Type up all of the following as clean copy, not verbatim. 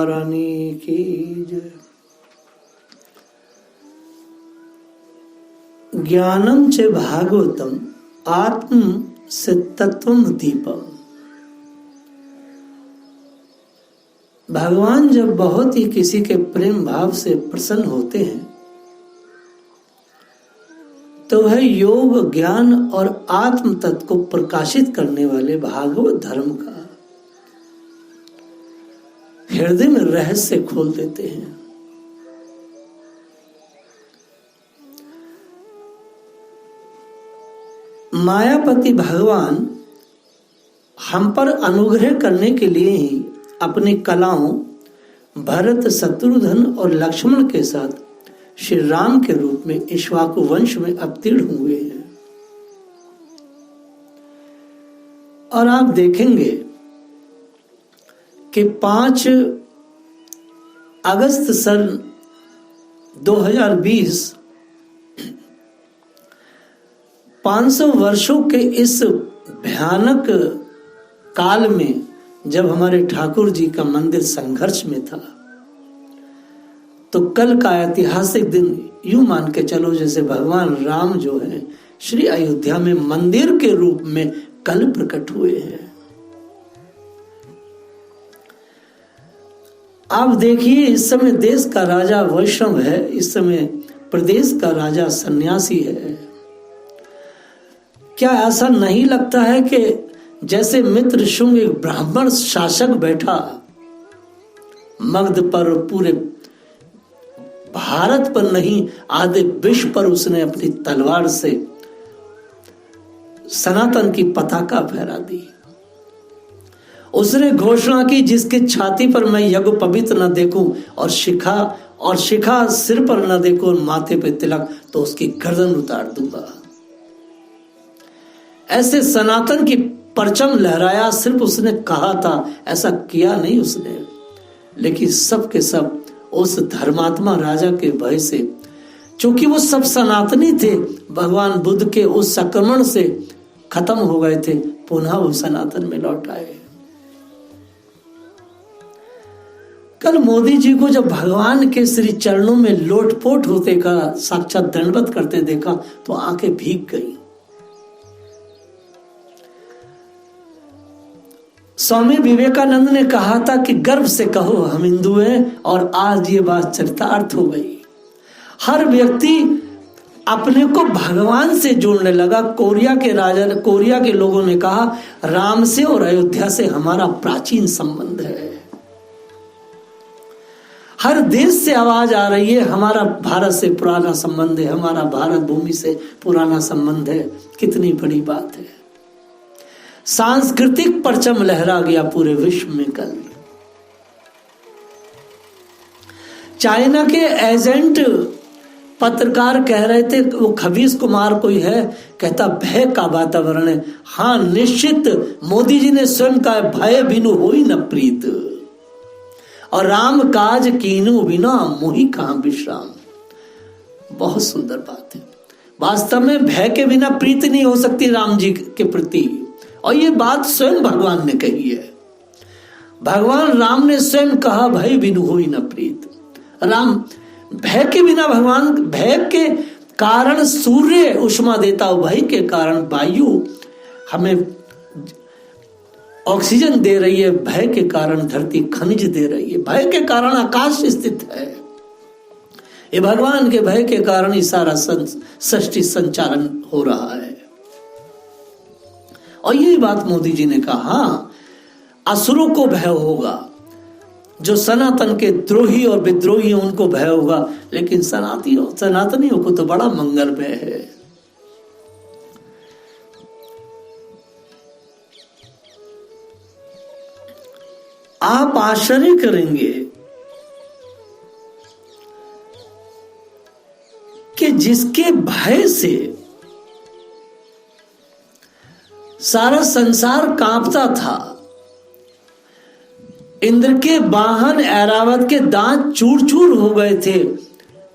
रानी की जय। ज्ञानम च भागवतम आत्म से तत्वम दीपम। भगवान जब बहुत ही किसी के प्रेम भाव से प्रसन्न होते हैं तो वह योग ज्ञान और आत्म तत्व को प्रकाशित करने वाले भागवत धर्म का हृदय में रहस्य खोल देते हैं। मायापति भगवान हम पर अनुग्रह करने के लिए ही अपनी कलाओं भरत शत्रुघ्न और लक्ष्मण के साथ श्री राम के रूप में इक्ष्वाकु वंश में अवतीर्ण हुए हैं। और आप देखेंगे कि 5 अगस्त सन 2020 500 वर्षों के इस भयानक काल में जब हमारे ठाकुर जी का मंदिर संघर्ष में था, तो कल का ऐतिहासिक दिन यूं मान के चलो जैसे भगवान राम जो है श्री अयोध्या में मंदिर के रूप में कल प्रकट हुए हैं। आप देखिए, इस समय देश का राजा वैष्णव है, इस समय प्रदेश का राजा सन्यासी है। क्या ऐसा नहीं लगता है कि जैसे मित्र शुंग एक ब्राह्मण शासक बैठा मगध पर, पूरे भारत पर नहीं आधे विश्व पर उसने अपनी तलवार से सनातन की पताका फहरा दी। उसने घोषणा की, जिसके छाती पर मैं यज्ञ पवित्र न देखूं और शिखा सिर पर न देखूं और माथे पे तिलक, तो उसकी गर्दन उतार दूंगा। ऐसे सनातन की परचम लहराया। सिर्फ उसने कहा था, ऐसा किया नहीं उसने, लेकिन सब के सब उस धर्मात्मा राजा के भय से, चूंकि वो सब सनातनी थे, भगवान बुद्ध के उस संक्रमण से खत्म हो गए थे, पुनः वो सनातन में लौट आए। कल मोदी जी को जब भगवान के श्री चरणों में लोटपोट होते का, साक्षात दंडवत करते देखा तो आंखें भीग गई। स्वामी विवेकानंद ने कहा था कि गर्व से कहो हम हिंदू हैं, और आज ये बात चरितार्थ हो गई। हर व्यक्ति अपने को भगवान से जोड़ने लगा। कोरिया के लोगों ने कहा, राम से और अयोध्या से हमारा प्राचीन संबंध है। हर देश से आवाज आ रही है, हमारा भारत से पुराना संबंध है, हमारा भारत भूमि से पुराना संबंध है। कितनी बड़ी बात है। सांस्कृतिक परचम लहरा गया पूरे विश्व में। कल चाइना के एजेंट पत्रकार कह रहे थे, वो खबीस कुमार कोई है, कहता भय का वातावरण है। हाँ निश्चित, मोदी जी ने स्वयं कहा, भय बिनु होई न प्रीत, और राम काज कीनू बिना मोहि कहां विश्राम। बहुत सुंदर बात है। वास्तव में भय के बिना प्रीति नहीं हो सकती राम जी के प्रति, और ये बात स्वयं भगवान ने कही है। भगवान राम ने स्वयं कहा, भय बिनु होई न प्रीत। राम भय के बिना, भगवान भय के कारण सूर्य उष्मा देता हो, भय के कारण वायु हमें ऑक्सीजन दे रही है, भय के कारण धरती खनिज दे रही है, भय के कारण आकाश स्थित है। ये भगवान के भय के कारण ही सारा सृष्टि संचालन हो रहा है। और यही बात मोदी जी ने कहा, असुरों को भय होगा, जो सनातन के द्रोही और विद्रोही हैं उनको भय होगा, लेकिन सनातनियों को तो बड़ा मंगल भय है। आप आश्चर्य करेंगे कि जिसके भय से सारा संसार कांपता था, इंद्र के वाहन ऐरावत के दांत चूर चूर हो गए थे,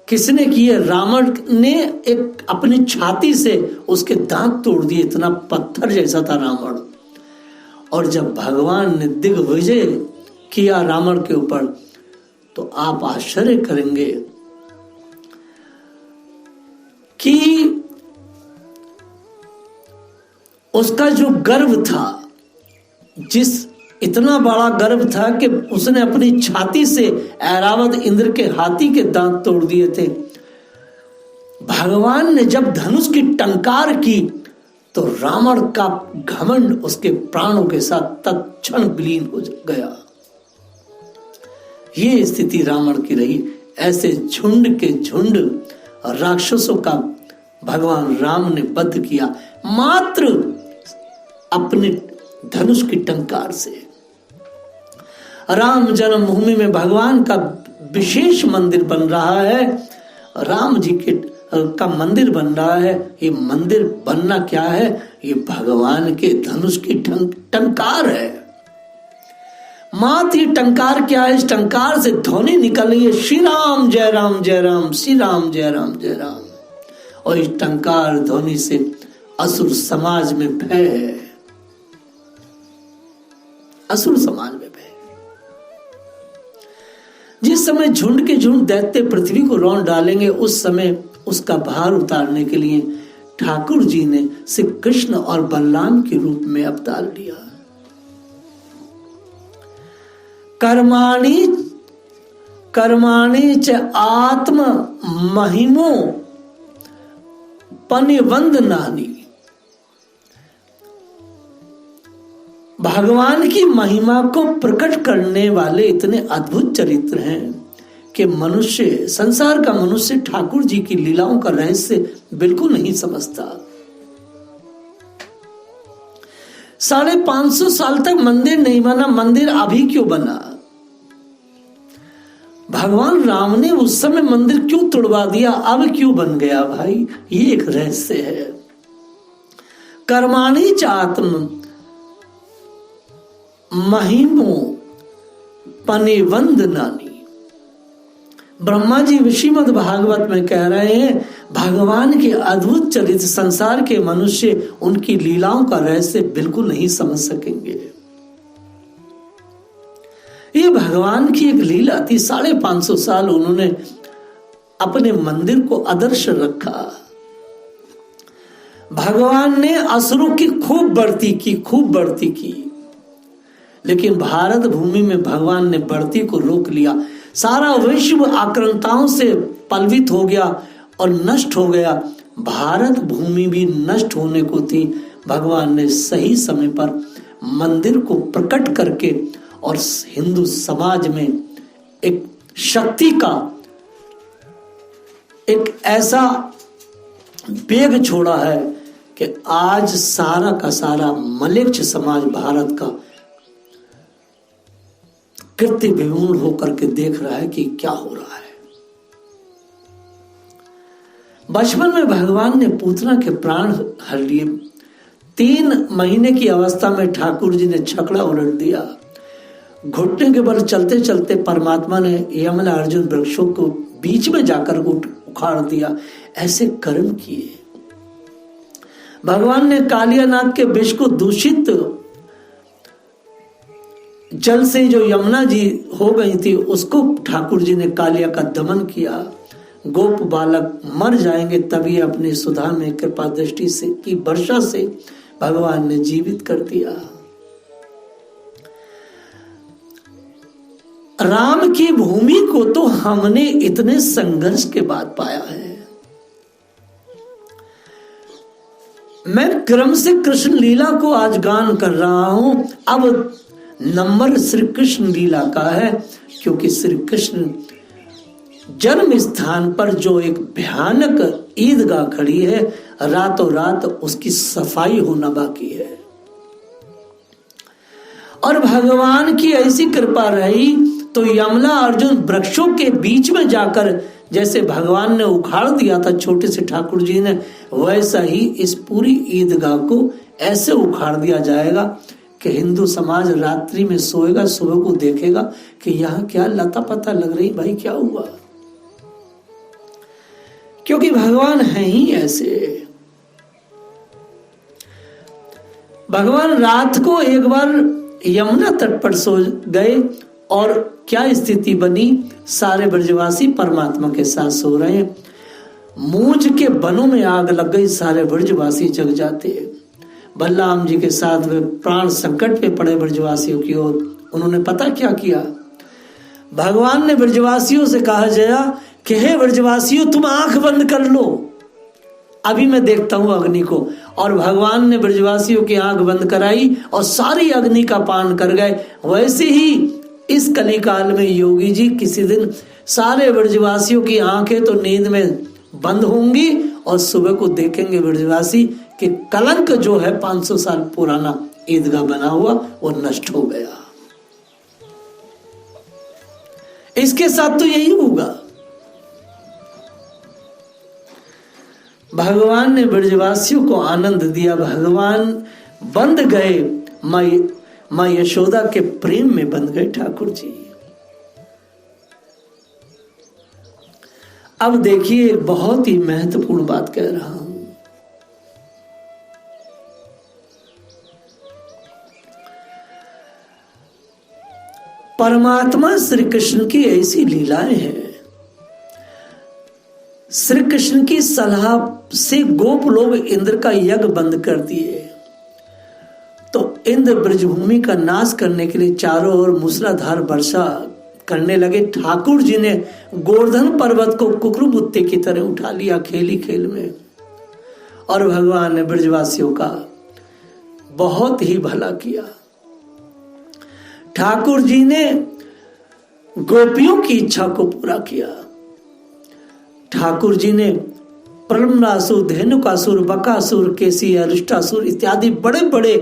किसने किए? रावण ने एक अपनी छाती से उसके दांत तोड़ दिए। इतना पत्थर जैसा था रावण। और जब भगवान ने दिग्विजय किया रावण के ऊपर, तो आप आश्चर्य करेंगे कि उसका जो गर्व था, इतना बड़ा गर्व था कि उसने अपनी छाती से ऐरावत इंद्र के हाथी के दांत तोड़ दिए थे। भगवान ने जब धनुष की टंकार की तो रावण का घमंड उसके प्राणों के साथ तत्क्षण विलीन हो गया। ये स्थिति रावण की रही। ऐसे झुंड के झुंड राक्षसों का भगवान राम ने वध किया मात्र अपने धनुष की टंकार से। राम जन्मभूमि में भगवान का विशेष मंदिर बन रहा है, राम जी के का मंदिर बन रहा है। ये मंदिर बनना क्या है? ये भगवान के धनुष की टंकार है। मात्र ये टंकार क्या है? इस टंकार से ध्वनि निकल रही है, श्री राम जय राम जय राम, श्री राम जय राम जय राम। और इस टंकार ध्वनि से असुर समाज में भय है, असुर समाज में भय। जिस समय झुंड के झुंड दैत्य पृथ्वी को रौंद डालेंगे, उस समय उसका भार उतारने के लिए ठाकुर जी ने श्री कृष्ण और बलराम के रूप में अवतार लिया। कर्माणि कर्माणि च आत्म महिमो पनिवंदनानि। भगवान की महिमा को प्रकट करने वाले इतने अद्भुत चरित्र हैं कि मनुष्य, संसार का मनुष्य ठाकुर जी की लीलाओं का रहस्य बिल्कुल नहीं समझता। 550 साल तक मंदिर नहीं बना, मंदिर अभी क्यों बना? भगवान राम ने उस समय मंदिर क्यों तोड़वा दिया, अब क्यों बन गया? भाई ये एक रहस्य है। कर्माणि च आत्म महिमो पनिवंदनानि। ब्रह्मा जी श्रीमद् भागवत में कह रहे हैं, भगवान के अद्भुत चरित्र संसार के मनुष्य उनकी लीलाओं का रहस्य बिल्कुल नहीं समझ सकेंगे। ये भगवान की एक लीला थी। 550 साल उन्होंने अपने मंदिर को आदर्श रखा। भगवान ने असुरों की खूब बढ़ती की, लेकिन भारत भूमि में भगवान ने बढ़ती को रोक लिया। सारा विश्व आक्रांताओं से पलवित हो गया और नष्ट हो गया। भारत भूमि भी नष्ट होने को थी। भगवान ने सही समय पर मंदिर को प्रकट करके और हिंदू समाज में एक शक्ति का एक ऐसा वेग छोड़ा है कि आज सारा का सारा मलेच्छ समाज भारत का कृत्य विमूढ़ होकर के देख रहा है कि क्या हो रहा है। बचपन में भगवान ने पूतना के प्राण हर लिए। 3 महीने की अवस्था में ठाकुर जी ने छकड़ा उलट दिया। घुटने के बल चलते चलते परमात्मा ने यमला अर्जुन वृक्षों को बीच में जाकर उखाड़ दिया। ऐसे कर्म किए। भगवान ने कालियानाग के विष को दूषित जल से जो यमुना जी हो गई थी, उसको ठाकुर जी ने कालिया का दमन किया। गोप बालक मर जाएंगे तभी अपनी सुधा में कृपा दृष्टि से की वर्षा से भगवान ने जीवित कर दिया। राम की भूमि को तो हमने इतने संघर्ष के बाद पाया है। मैं क्रम से कृष्ण लीला को आज गान कर रहा हूं। अब नंबर श्री कृष्ण लीला का है, क्योंकि श्री कृष्ण जन्म स्थान पर जो एक भयानक ईदगाह खड़ी है, रातों रात उसकी सफाई होना बाकी है। और भगवान की ऐसी कृपा रही तो यमला अर्जुन वृक्षों के बीच में जाकर जैसे भगवान ने उखाड़ दिया था छोटे से ठाकुर जी ने, वैसा ही इस पूरी ईदगाह को ऐसे उखाड़ दिया जाएगा कि हिंदू समाज रात्रि में सोएगा, सुबह को देखेगा कि यहाँ क्या लता पता लग रही, भाई क्या हुआ। क्योंकि भगवान है ही ऐसे। भगवान रात को एक बार यमुना तट पर सो गए और क्या स्थिति बनी, सारे ब्रजवासी परमात्मा के साथ सो रहे हैं। मूंज के बनों में आग लग गई, सारे ब्रजवासी जग जाते हैं। बलराम जी के साथ वे प्राण संकट पे पड़े ब्रजवासियों की ओर। उन्होंने पता क्या किया, भगवान ने ब्रजवासियों से कहा जया कि हे ब्रजवासियों तुम आंख बंद कर लो, अभी मैं देखता हूं अग्नि को। और भगवान ने ब्रजवासियों की आंख बंद कराई और सारी अग्नि का पान कर गए। वैसे ही इस कलिकाल में योगी जी किसी दिन सारे ब्रजवासियों की आंखें तो नींद में बंद होंगी और सुबह को देखेंगे ब्रजवासी कि कलंक जो है 500 साल पुराना ईदगाह बना हुआ वो नष्ट हो गया। इसके साथ तो यही होगा। भगवान ने ब्रजवासियों को आनंद दिया, भगवान बंध गए, मां यशोदा के प्रेम में बंध गए ठाकुर जी। अब देखिए एक बहुत ही महत्वपूर्ण बात कह रहा हूं। परमात्मा श्री कृष्ण की ऐसी लीलाएं हैं। श्री कृष्ण की सलाह से गोप लोग इंद्र का यज्ञ बंद कर दिए, तो इंद्र ब्रजभूमि का नाश करने के लिए चारों ओर मूसलाधार वर्षा करने लगे। ठाकुर जी ने गोवर्धन पर्वत को कुकरुबुत्ते की तरह उठा लिया खेली खेल में, और भगवान ने ब्रजवासियों का बहुत ही भला किया। ठाकुर जी ने गोपियों की इच्छा को पूरा किया। ठाकुर जी ने प्रलम्बासुर, धेनुकासुर, बकासुर, केसी, अरिष्टासुर इत्यादि बड़े बड़े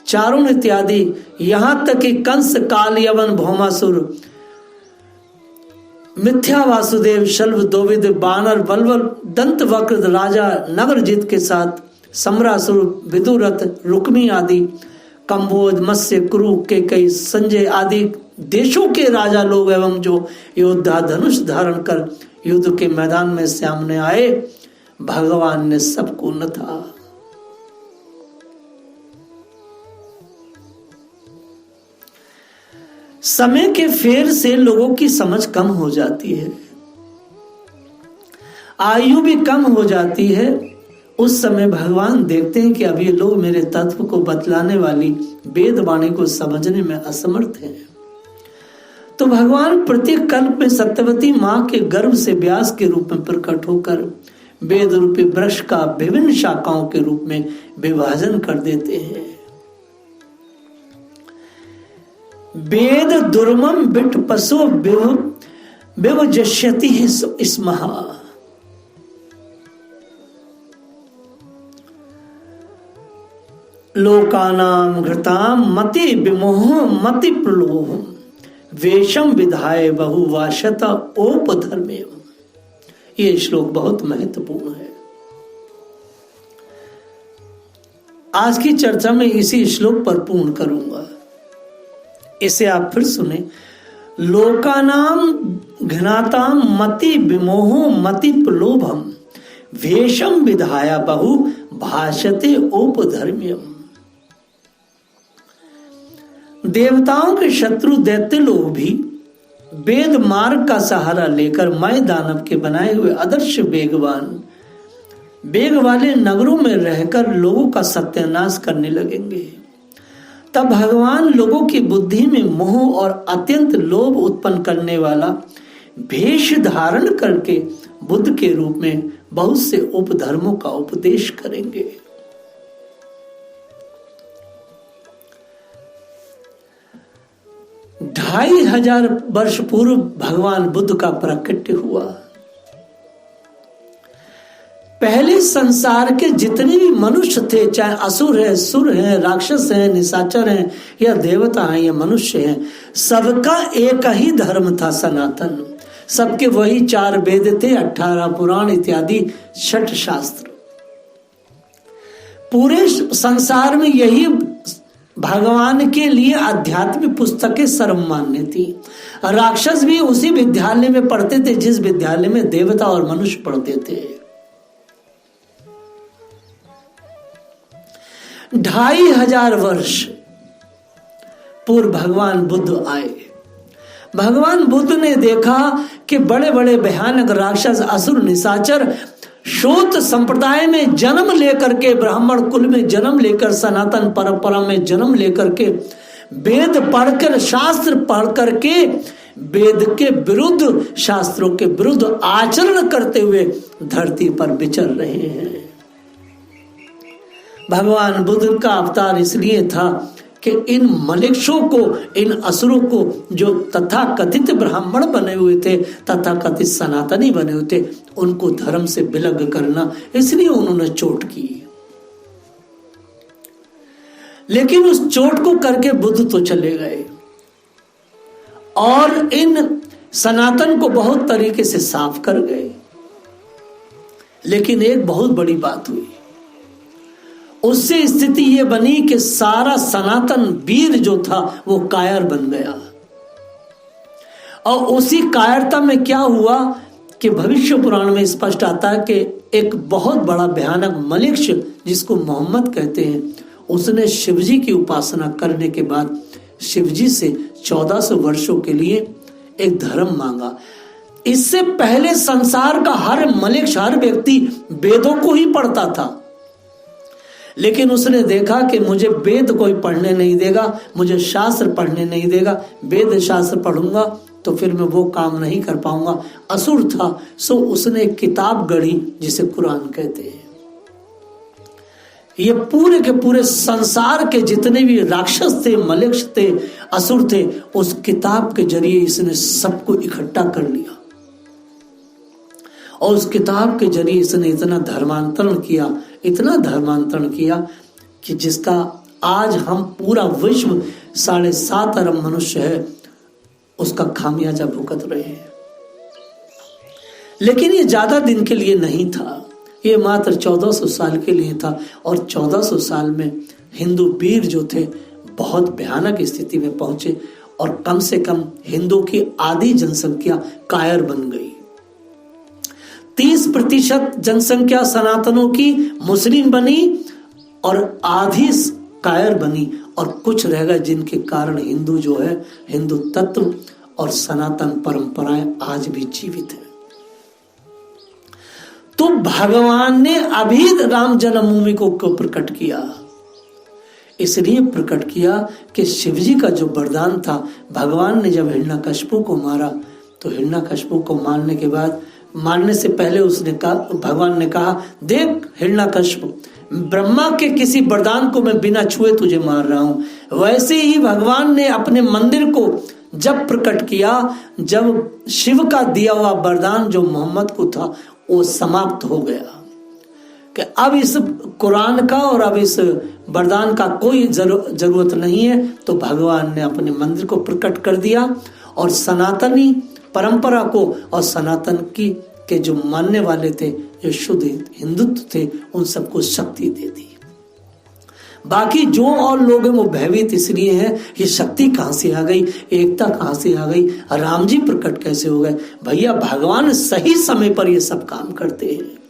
चारुण इत्यादि, यहां तक कि कंस, काल, यवन, भौमासुर, मिथ्या वासुदेव, शल्भ, दोविद, बानर, बलवल, दंत वक्र राजा नगरजित के साथ सम्रासुर, विदुरथ, रुक्मी आदि, कंबोज, मत्स्य, कुरु, केकई, संजय आदि देशों के राजा लोग एवं जो योद्धा धनुष धारण कर युद्ध के मैदान में सामने आए, भगवान ने सबको न था। समय के फेर से लोगों की समझ कम हो जाती है, आयु भी कम हो जाती है। उस समय भगवान देखते हैं कि अब ये लोग मेरे तत्व को बतलाने वाली वेद वाणी को समझने में असमर्थ हैं, तो भगवान प्रत्येक कल्प में सत्यवती मां के गर्भ से व्यास के रूप में प्रकट होकर वेद रूपी वृक्ष का विभिन्न शाखाओं के रूप में विभाजन कर देते हैं। वेद दुर्मम बिट पशु विभजष्यति स्महा। लोकानाम घृताम मति विमोह मति प्रलोभ वेशम विधाय बहुवाशत ओपधर्मेव। ये श्लोक बहुत महत्वपूर्ण है। आज की चर्चा में इसी श्लोक पर पूर्ण करूंगा, इसे आप फिर सुने। लोकानाम घ्नाताम मति विमोहो मति प्रलोभम वेशम विधाया बहु भाषते ओपधर्म्यम। देवताओं के शत्रु दैत्य लोग भी वेद मार्ग का सहारा लेकर मय दानव के बनाए हुए आदर्श वेग वाले नगरों में रहकर लोगों का सत्यानाश करने लगेंगे। तब भगवान लोगों की बुद्धि में मोह और अत्यंत लोभ उत्पन्न करने वाला भेष धारण करके बुद्ध के रूप में बहुत से उपधर्मों का उपदेश करेंगे। ढाई हजार वर्ष पूर्व भगवान बुद्ध का प्राकट्य हुआ। पहले संसार के जितने भी मनुष्य थे, चाहे असुर है, सुर है, राक्षस है, निशाचर हैं या देवता हैं या मनुष्य हैं, सबका एक ही धर्म था सनातन। सबके वही 4 वेद थे, 18 पुराण इत्यादि 6 शास्त्र। पूरे संसार में यही भगवान के लिए आध्यात्मिक पुस्तकें सर्वमान्य थी। राक्षस भी उसी विद्यालय में पढ़ते थे जिस विद्यालय में देवता और मनुष्य पढ़ते थे। 2500 वर्ष पूर्व भगवान बुद्ध आए। भगवान बुद्ध ने देखा कि बड़े बड़े भयानक राक्षस, असुर, निशाचर शूद्र संप्रदाय में जन्म लेकर के, ब्राह्मण कुल में जन्म लेकर, सनातन परंपरा में जन्म लेकर के, वेद पढ़कर, शास्त्र पढ़ करके, वेद के विरुद्ध, शास्त्रों के विरुद्ध आचरण करते हुए धरती पर विचर रहे हैं। भगवान बुद्ध का अवतार इसलिए था कि इन मलेच्छों को, इन असुरों को, जो तथा कथित ब्राह्मण बने हुए थे, तथा कथित सनातनी बने हुए थे, उनको धर्म से विलग करना, इसलिए उन्होंने चोट की। लेकिन उस चोट को करके बुद्ध तो चले गए और इन सनातन को बहुत तरीके से साफ कर गए। लेकिन एक बहुत बड़ी बात हुई, उससे स्थिति ये बनी कि सारा सनातन वीर जो था वो कायर बन गया। और उसी कायरता में क्या हुआ कि भविष्य पुराण में स्पष्ट आता है कि एक बहुत बड़ा भयानक मलेच्छ, जिसको मोहम्मद कहते हैं, उसने शिवजी की उपासना करने के बाद शिवजी से 1400 वर्षों के लिए एक धर्म मांगा। इससे पहले संसार का हर मलेच्छ, हर व्यक्ति वेदों को ही पढ़ता था, लेकिन उसने देखा कि मुझे वेद कोई पढ़ने नहीं देगा, मुझे शास्त्र पढ़ने नहीं देगा, वेद शास्त्र पढ़ूंगा तो फिर मैं वो काम नहीं कर पाऊंगा। असुर था, सो उसने एक किताब गढ़ी जिसे कुरान कहते हैं। ये पूरे के पूरे संसार के जितने भी राक्षस थे, मलेच्छ थे, असुर थे, उस किताब के जरिए इसने सबको इकट्ठा कर लिया। और उस किताब के जरिए इसने इतना धर्मांतरण किया, इतना धर्मांतरण किया कि जिसका आज हम पूरा विश्व 7.5 अरब मनुष्य है, उसका खामियाजा भुगत रहे हैं। लेकिन ये ज्यादा दिन के लिए नहीं था, ये मात्र 1400 साल के लिए था। और 1400 साल में हिंदू वीर जो थे बहुत भयानक स्थिति में पहुंचे और कम से कम हिंदू की आधी जनसंख्या कायर बन गई। 30% जनसंख्या सनातनों की मुस्लिम बनी और आधी कायर बनी, और कुछ रह गए जिनके कारण हिंदू जो है, हिंदू तत्व और सनातन परंपराएं आज भी जीवित है। तो भगवान ने अभी राम जन्मभूमि को प्रकट किया, इसलिए प्रकट किया कि शिवजी का जो वरदान था, भगवान ने जब हिरण्यकश्यप को मारा, तो हिरण्यकश्यप को मारने के बाद, मारने से पहले उसने कहा, भगवान ने कहा, देख हिरण्यकश्यप, ब्रह्मा के किसी वरदान को मैं बिना छुए तुझे मार रहा हूं। वैसे ही भगवान ने अपने मंदिर को जब प्रकट किया, जब शिव का दिया हुआ वरदान जो मोहम्मद को था वो समाप्त हो गया कि अब इस कुरान का और अब इस वरदान का कोई जरूरत नहीं है। तो भगवान ने अपने मंदिर को प्रकट कर दिया और सनातनी परंपरा को और सनातन की के जो मानने वाले थे, जो शुद्ध हिंदुत्व थे, उन सबको शक्ति दे दी। बाकी जो और लोग हैं वो भयभीत इसलिए हैं, ये शक्ति कहां से आ गई, एकता कहां से आ गई, राम जी प्रकट कैसे हो गए। भैया भगवान सही समय पर ये सब काम करते हैं।